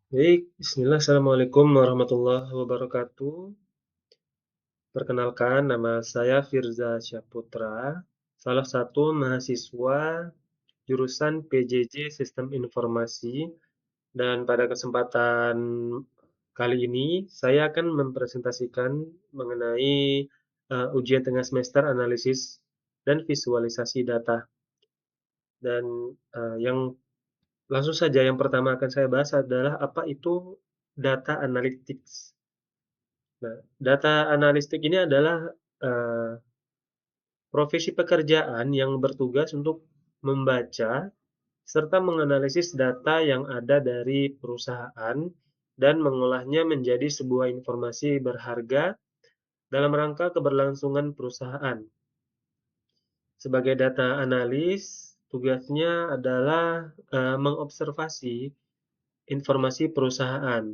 Baik, bismillah, assalamualaikum warahmatullahi wabarakatuh. Perkenalkan, nama saya Firza Syahputra, salah satu mahasiswa jurusan PJJ Sistem Informasi, dan pada kesempatan kali ini saya akan mempresentasikan mengenai ujian tengah semester analisis dan visualisasi data. Dan yang langsung saja yang pertama akan saya bahas adalah apa itu data analytics. Nah, data analistik ini adalah eee, profesi pekerjaan yang bertugas untuk membaca serta menganalisis data yang ada dari perusahaan dan mengolahnya menjadi sebuah informasi berharga dalam rangka keberlangsungan perusahaan. Sebagai data analis, tugasnya adalah mengobservasi informasi perusahaan.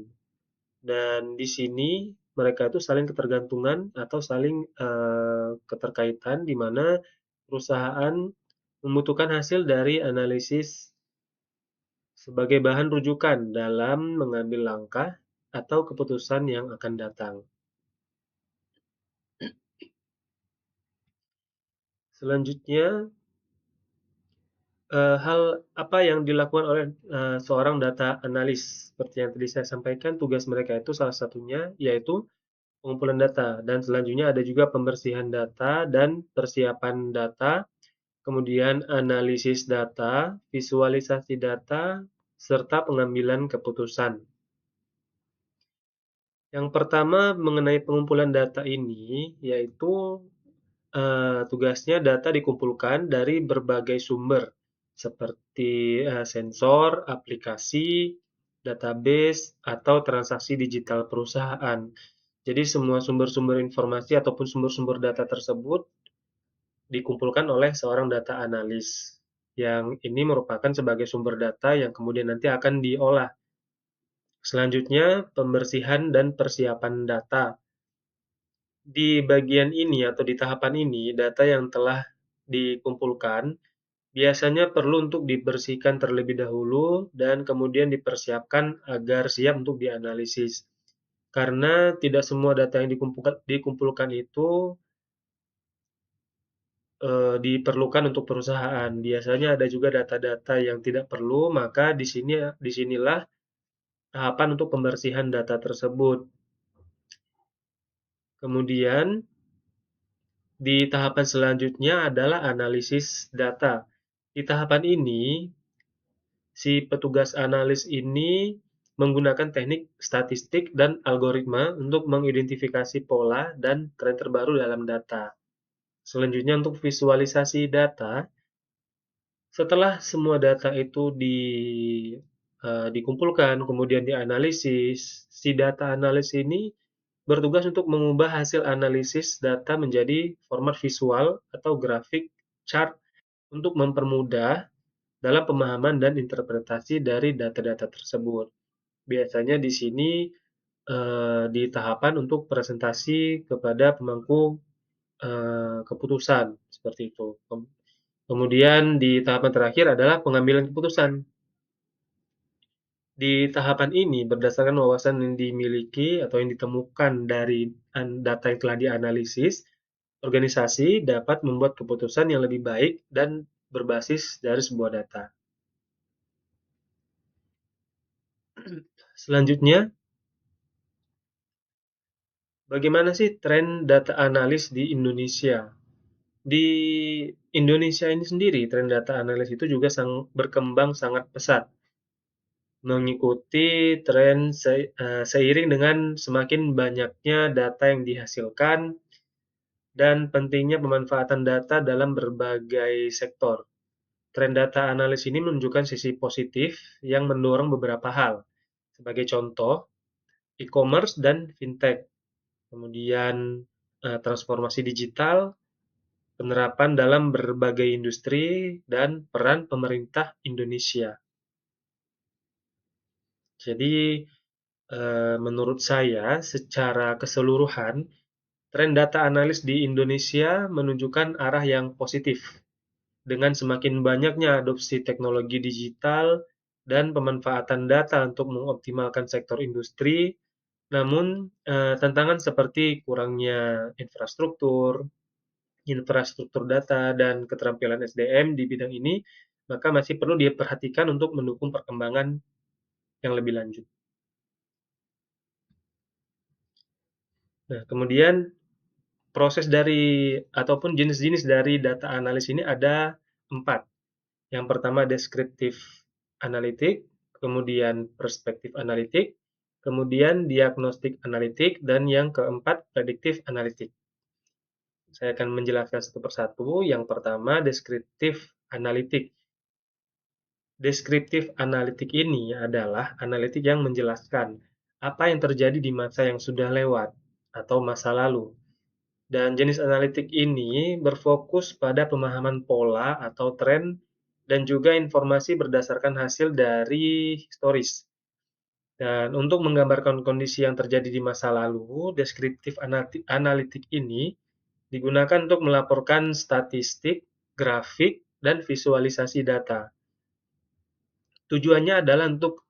Dan di sini mereka itu saling ketergantungan atau saling keterkaitan di mana perusahaan membutuhkan hasil dari analisis sebagai bahan rujukan dalam mengambil langkah atau keputusan yang akan datang. Selanjutnya, hal apa yang dilakukan oleh seorang data analis? Seperti yang tadi saya sampaikan, tugas mereka itu salah satunya yaitu pengumpulan data, dan selanjutnya ada juga pembersihan data dan persiapan data, kemudian analisis data, visualisasi data, serta pengambilan keputusan. Yang pertama mengenai pengumpulan data ini, yaitu tugasnya data dikumpulkan dari berbagai sumber, seperti sensor, aplikasi, database, atau transaksi digital perusahaan. Jadi semua sumber-sumber informasi ataupun sumber-sumber data tersebut dikumpulkan oleh seorang data analis, yang ini merupakan sebagai sumber data yang kemudian nanti akan diolah. Selanjutnya, pembersihan dan persiapan data. Di bagian ini atau di tahapan ini, data yang telah dikumpulkan biasanya perlu untuk dibersihkan terlebih dahulu dan kemudian dipersiapkan agar siap untuk dianalisis. Karena tidak semua data yang dikumpulkan itu diperlukan untuk perusahaan. Biasanya ada juga data-data yang tidak perlu, maka disinilah tahapan untuk pembersihan data tersebut. Kemudian di tahapan selanjutnya adalah analisis data. Di tahapan ini, si petugas analis ini menggunakan teknik statistik dan algoritma untuk mengidentifikasi pola dan tren terbaru dalam data. Selanjutnya untuk visualisasi data, setelah semua data itu dikumpulkan, kemudian dianalisis, si data analis ini bertugas untuk mengubah hasil analisis data menjadi format visual atau grafik chart untuk mempermudah dalam pemahaman dan interpretasi dari data-data tersebut. Biasanya di sini di tahapan untuk presentasi kepada pemangku keputusan, seperti itu. Kemudian di tahapan terakhir adalah pengambilan keputusan. Di tahapan ini, berdasarkan wawasan yang dimiliki atau yang ditemukan dari data yang telah dianalisis, organisasi dapat membuat keputusan yang lebih baik dan berbasis dari sebuah data. Selanjutnya, bagaimana sih tren data analis di Indonesia? Di Indonesia ini sendiri, tren data analis itu juga berkembang sangat pesat, mengikuti tren seiring dengan semakin banyaknya data yang dihasilkan dan pentingnya pemanfaatan data dalam berbagai sektor. Tren data analis ini menunjukkan sisi positif yang mendorong beberapa hal. Sebagai contoh, e-commerce dan fintech, kemudian transformasi digital, penerapan dalam berbagai industri, dan peran pemerintah Indonesia. Jadi, menurut saya, secara keseluruhan, tren data analis di Indonesia menunjukkan arah yang positif. Dengan semakin banyaknya adopsi teknologi digital, dan pemanfaatan data untuk mengoptimalkan sektor industri. Namun, tantangan seperti kurangnya infrastruktur, infrastruktur data, dan keterampilan SDM di bidang ini, maka masih perlu diperhatikan untuk mendukung perkembangan yang lebih lanjut. Nah, kemudian proses dari ataupun jenis-jenis dari data analis ini ada 4. Yang pertama deskriptif analitik, kemudian perspektif analitik, kemudian diagnostik analitik, dan yang keempat prediktif analitik. Saya akan menjelaskan satu persatu. Yang pertama deskriptif analitik. Deskriptif analitik ini adalah analitik yang menjelaskan apa yang terjadi di masa yang sudah lewat atau masa lalu. Dan jenis analitik ini berfokus pada pemahaman pola atau tren dan juga informasi berdasarkan hasil dari historis. Dan untuk menggambarkan kondisi yang terjadi di masa lalu, deskriptif analitik ini digunakan untuk melaporkan statistik, grafik, dan visualisasi data. Tujuannya adalah untuk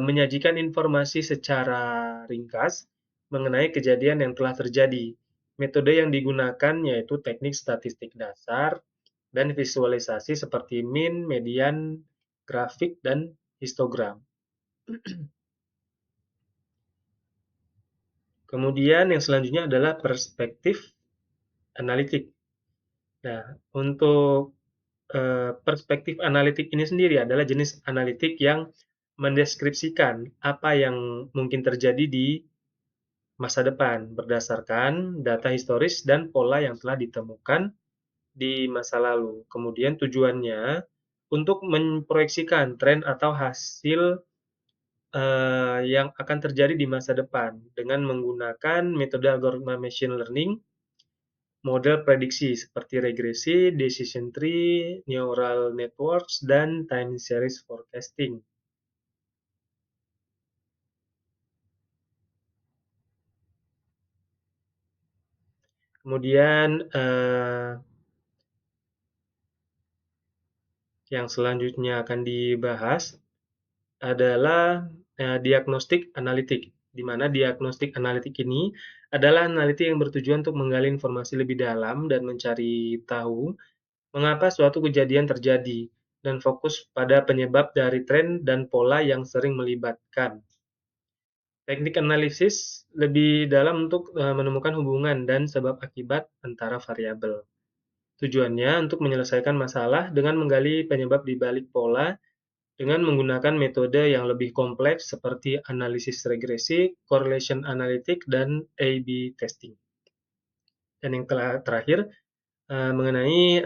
menyajikan informasi secara ringkas mengenai kejadian yang telah terjadi. Metode yang digunakan yaitu teknik statistik dasar dan visualisasi seperti min, median, grafik, dan histogram. Kemudian yang selanjutnya adalah perspektif analitik. Nah, untuk perspektif analitik ini sendiri adalah jenis analitik yang mendeskripsikan apa yang mungkin terjadi di masa depan berdasarkan data historis dan pola yang telah ditemukan di masa lalu. Kemudian tujuannya untuk memproyeksikan tren atau hasil yang akan terjadi di masa depan dengan menggunakan metode algoritma machine learning, model prediksi seperti regresi, decision tree, neural networks, dan time series forecasting. Kemudian yang selanjutnya akan dibahas adalah diagnostik analitik, di mana diagnostik analitik ini adalah analitik yang bertujuan untuk menggali informasi lebih dalam dan mencari tahu mengapa suatu kejadian terjadi, dan fokus pada penyebab dari tren dan pola yang sering melibatkan. Teknik analisis lebih dalam untuk menemukan hubungan dan sebab akibat antara variabel. Tujuannya untuk menyelesaikan masalah dengan menggali penyebab di balik pola dengan menggunakan metode yang lebih kompleks seperti analisis regresi, correlation analytic, dan A/B testing. Dan yang terakhir mengenai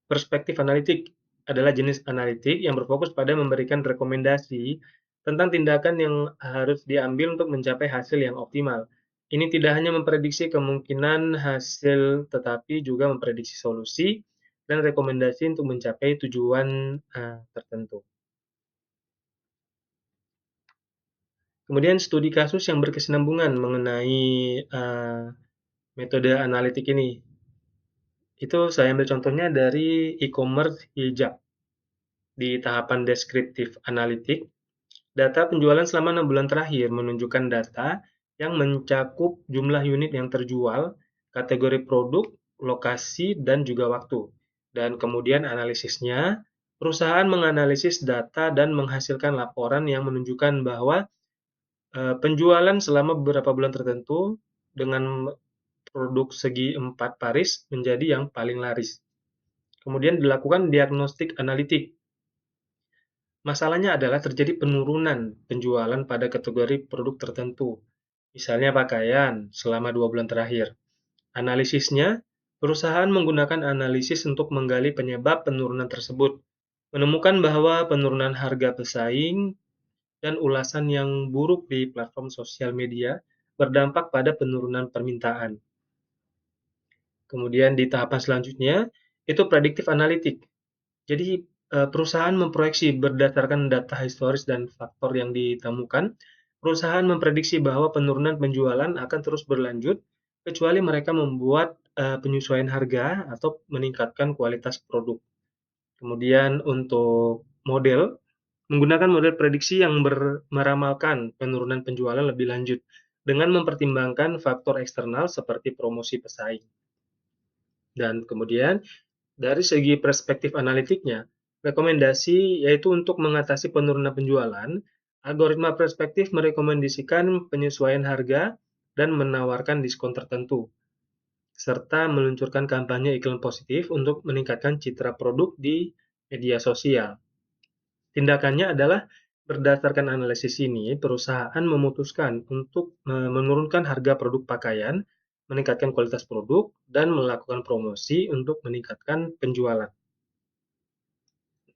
perspektif analitik adalah jenis analitik yang berfokus pada memberikan rekomendasi tentang tindakan yang harus diambil untuk mencapai hasil yang optimal. Ini tidak hanya memprediksi kemungkinan hasil, tetapi juga memprediksi solusi dan rekomendasi untuk mencapai tujuan tertentu. Kemudian studi kasus yang berkesinambungan mengenai metode analitik ini. Itu saya ambil contohnya dari e-commerce hijab. Di tahapan deskriptif analitik, data penjualan selama 6 bulan terakhir menunjukkan data yang mencakup jumlah unit yang terjual, kategori produk, lokasi, dan juga waktu. Dan kemudian analisisnya, perusahaan menganalisis data dan menghasilkan laporan yang menunjukkan bahwa penjualan selama beberapa bulan tertentu dengan produk segi 4 baris menjadi yang paling laris. Kemudian dilakukan diagnostik analitik. Masalahnya adalah terjadi penurunan penjualan pada kategori produk tertentu, misalnya pakaian, selama 2 bulan terakhir. Analisisnya, perusahaan menggunakan analisis untuk menggali penyebab penurunan tersebut, menemukan bahwa penurunan harga pesaing dan ulasan yang buruk di platform sosial media berdampak pada penurunan permintaan. Kemudian di tahapan selanjutnya, itu prediktif analitik. Jadi perusahaan memproyeksi berdasarkan data historis dan faktor yang ditemukan, perusahaan memprediksi bahwa penurunan penjualan akan terus berlanjut kecuali mereka membuat penyesuaian harga atau meningkatkan kualitas produk. Kemudian untuk model, menggunakan model prediksi yang meramalkan penurunan penjualan lebih lanjut dengan mempertimbangkan faktor eksternal seperti promosi pesaing. Dan kemudian dari segi perspektif analitiknya, rekomendasi yaitu untuk mengatasi penurunan penjualan, algoritma perspektif merekomendasikan penyesuaian harga dan menawarkan diskon tertentu, serta meluncurkan kampanye iklan positif untuk meningkatkan citra produk di media sosial. Tindakannya adalah berdasarkan analisis ini, perusahaan memutuskan untuk menurunkan harga produk pakaian, meningkatkan kualitas produk, dan melakukan promosi untuk meningkatkan penjualan.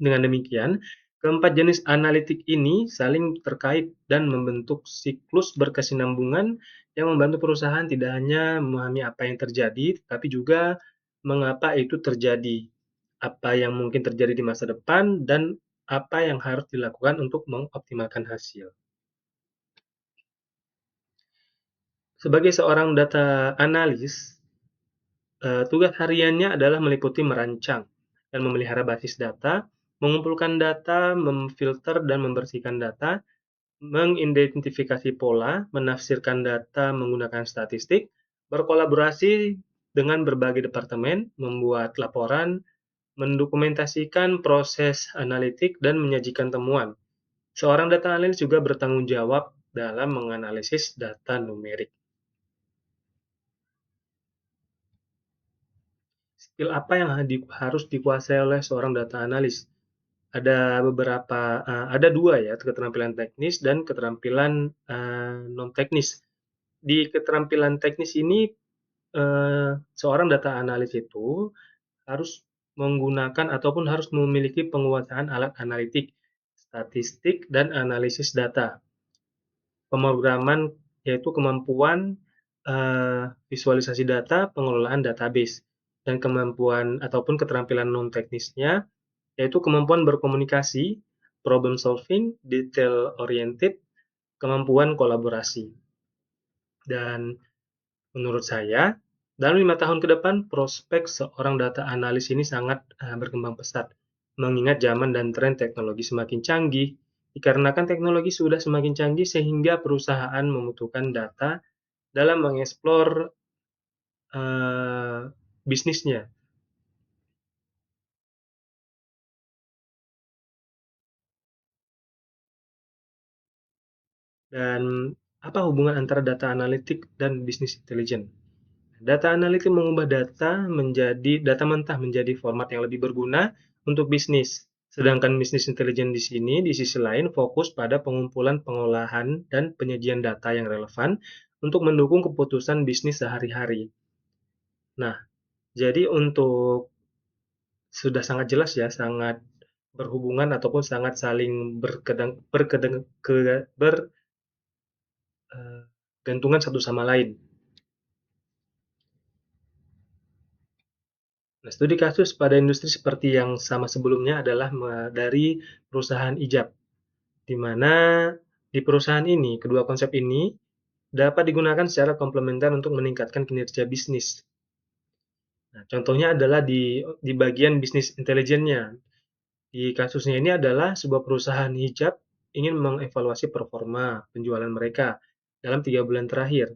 Dengan demikian, keempat jenis analitik ini saling terkait dan membentuk siklus berkesinambungan yang membantu perusahaan tidak hanya memahami apa yang terjadi, tapi juga mengapa itu terjadi, apa yang mungkin terjadi di masa depan, dan apa yang harus dilakukan untuk mengoptimalkan hasil. Sebagai seorang data analis, tugas hariannya adalah meliputi merancang dan memelihara basis data, mengumpulkan data, memfilter dan membersihkan data, mengidentifikasi pola, menafsirkan data menggunakan statistik, berkolaborasi dengan berbagai departemen, membuat laporan, mendokumentasikan proses analitik, dan menyajikan temuan. Seorang data analis juga bertanggung jawab dalam menganalisis data numerik. Skill apa yang harus dikuasai oleh seorang data analis? Ada dua ya, keterampilan teknis dan keterampilan non teknis. Di keterampilan teknis ini, seorang data analis itu harus menggunakan ataupun harus memiliki penguasaan alat analitik, statistik, dan analisis data. Pemrograman yaitu kemampuan visualisasi data, pengelolaan database, dan kemampuan ataupun keterampilan non teknisnya yaitu kemampuan berkomunikasi, problem solving, detail oriented, kemampuan kolaborasi. Dan menurut saya, dalam 5 tahun ke depan, prospek seorang data analis ini sangat berkembang pesat, mengingat zaman dan tren teknologi semakin canggih. Dikarenakan teknologi sudah semakin canggih sehingga perusahaan membutuhkan data dalam mengeksplor uh, bisnisnya. Dan apa hubungan antara data analitik dan bisnis intelijen? Data analitik mengubah data mentah menjadi format yang lebih berguna untuk bisnis. Sedangkan bisnis intelijen di sini, di sisi lain, fokus pada pengumpulan, pengolahan, dan penyajian data yang relevan untuk mendukung keputusan bisnis sehari-hari. Nah, jadi untuk sudah sangat jelas ya, sangat berhubungan ataupun sangat saling bergantungan satu sama lain. Nah, studi kasus pada industri seperti yang sama sebelumnya adalah dari perusahaan ijab, di mana di perusahaan ini, kedua konsep ini dapat digunakan secara komplementer untuk meningkatkan kinerja bisnis. Nah, contohnya adalah di bagian bisnis intelijennya. Di kasusnya ini adalah sebuah perusahaan hijab ingin mengevaluasi performa penjualan mereka dalam 3 bulan terakhir.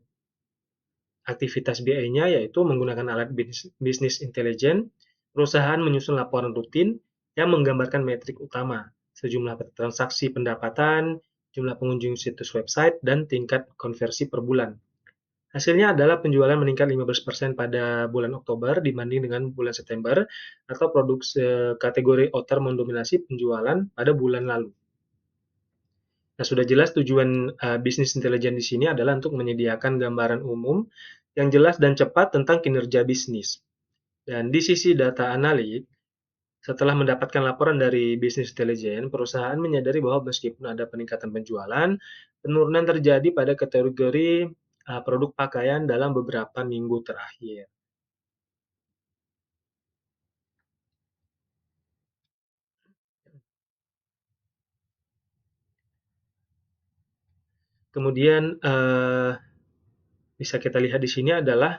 Aktivitas BI-nya yaitu menggunakan alat bisnis intelijen, perusahaan menyusun laporan rutin yang menggambarkan metrik utama, sejumlah transaksi pendapatan, jumlah pengunjung situs website, dan tingkat konversi per bulan. Hasilnya adalah penjualan meningkat 15% pada bulan Oktober dibanding dengan bulan September, atau produk kategori outer mendominasi penjualan pada bulan lalu. Nah, sudah jelas tujuan bisnis intelijen di sini adalah untuk menyediakan gambaran umum yang jelas dan cepat tentang kinerja bisnis. Dan di sisi data analik, setelah mendapatkan laporan dari bisnis intelijen, perusahaan menyadari bahwa meskipun ada peningkatan penjualan, penurunan terjadi pada kategori produk pakaian dalam beberapa minggu terakhir. Kemudian bisa kita lihat di sini adalah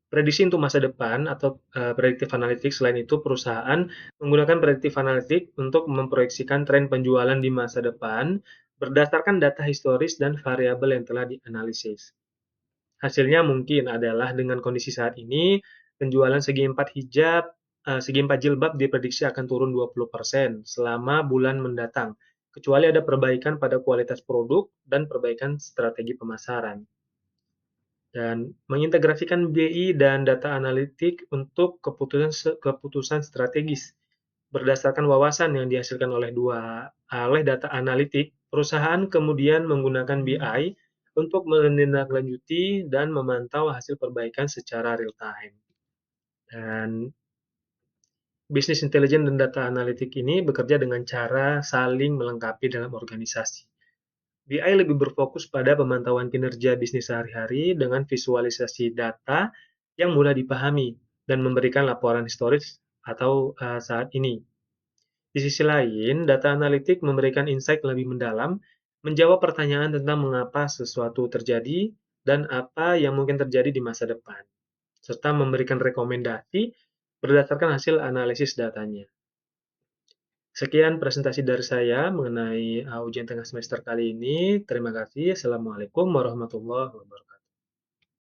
Prediksi untuk masa depan atau predictive analytics. Selain itu, perusahaan menggunakan predictive analytics untuk memproyeksikan tren penjualan di masa depan berdasarkan data historis dan variabel yang telah dianalisis. Hasilnya mungkin adalah dengan kondisi saat ini, penjualan segi empat jilbab diprediksi akan turun 20% selama bulan mendatang, kecuali ada perbaikan pada kualitas produk dan perbaikan strategi pemasaran. Dan mengintegrasikan BI dan data analitik untuk keputusan strategis. Berdasarkan wawasan yang dihasilkan oleh data analitik, perusahaan kemudian menggunakan BI untuk menindaklanjuti dan memantau hasil perbaikan secara real time. Dan bisnis intelijen dan data analitik ini bekerja dengan cara saling melengkapi dalam organisasi. BI lebih berfokus pada pemantauan kinerja bisnis sehari-hari dengan visualisasi data yang mudah dipahami dan memberikan laporan historis atau saat ini. Di sisi lain, data analitik memberikan insight lebih mendalam, menjawab pertanyaan tentang mengapa sesuatu terjadi dan apa yang mungkin terjadi di masa depan, serta memberikan rekomendasi berdasarkan hasil analisis datanya. Sekian presentasi dari saya mengenai ujian tengah semester kali ini. Terima kasih. Assalamualaikum warahmatullahi wabarakatuh.